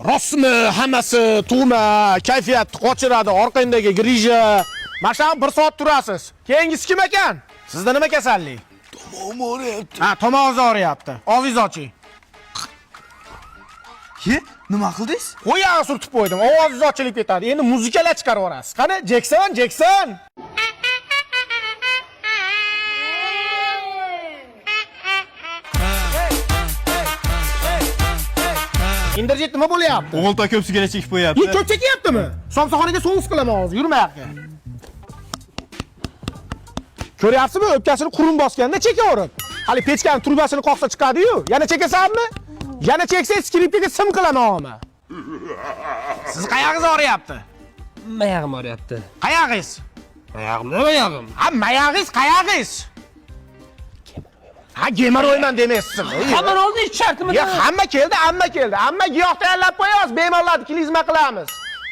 Rostmi, hammasi tug'ma, kayfiyat qochiradi, orqangdagi grija. Masham 1 soat turasiz. Keyingisi kim ekan? Sizda nima kasallik? Tomog'im og'riyapti. Ha, tomog'ingiz og'riyapti. Ovozingizni oching. Ye, nima qildingiz? Qo'yag'i surtib qo'ydim. Ovozingiz ochilib ketadi. Endi muzikalar chiqarib yuborasiz. Qani, Jackson. Indirjet nima bo'lyapti? O'g'ilta ko'p sigara chekib qo'yapti. Ko'p chekyaptimi? Somsaxonaga sovuq qilaman hozir, yurma yoqqa. Ko'ryapsizmi? O'pkasini qurum bosganda chekaverib. Hali pechkaning trubasini qoqsa chiqadi-yu. Yana chekasanmi? Yana cheksangiz skripkaga sim qilaman hozir. Siz qayog'ingiz og'riyapti? Mayog'im og'riyapti. Qayog'ingiz? Mayog'im. Ha, mayog'ingiz qayog'ingiz? Ha, gemoroyman demaysiz. Hamma oldi shartmi? Ya, hamma keldi. Hamma giyoh tayyorlab qo'yamiz, bemorlarni klizma qilamiz.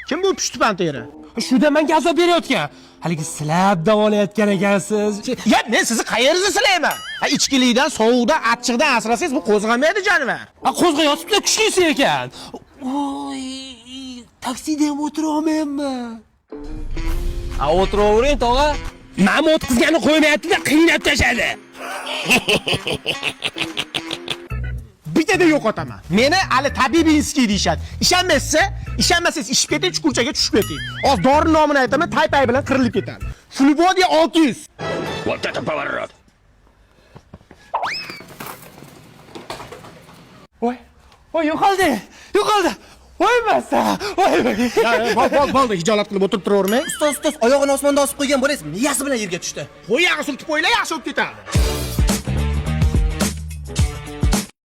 Kim bu pushtipan teri? Shunda menga azob berayotgan. Haligi silab davolayotgan ekansiz. Ya, men sizni qayeringizni silayman? Ha, ichkilikdan, sovuqdan, achchiqdan asrasangiz bu qo'zg'amaydi jonivar. Ha, qo'zg'ayotibdi, kuchlisi ekan. Voy, taksida ham o'tira olmayapman. Ha, o'tiravering, tog'a. Ma'mur o'tkazgani qo'ymayapti-da, qiynab tashadi. Bitada yo'qotaman. Meni Ali Tabibinskiy deyshadi. Ishonmasangiz ishib keting, chuqurchaga tushib keting. Hozir dori nomini aytaman, tay bilan qirilib ketadi. Fulbodi 600. Вот это поворот! Voy, yo'qoldi. Voy masa. Voy. Bo'ldi, hijolat qilib o'tirib turavermang. Ustoz, oyog'ini osmonda osib qo'ygan bo'laysiz, miyasi bilan yerga tushdi. Qo'yag'i surtib qo'ylar, yaxshi bo'lib ketadi.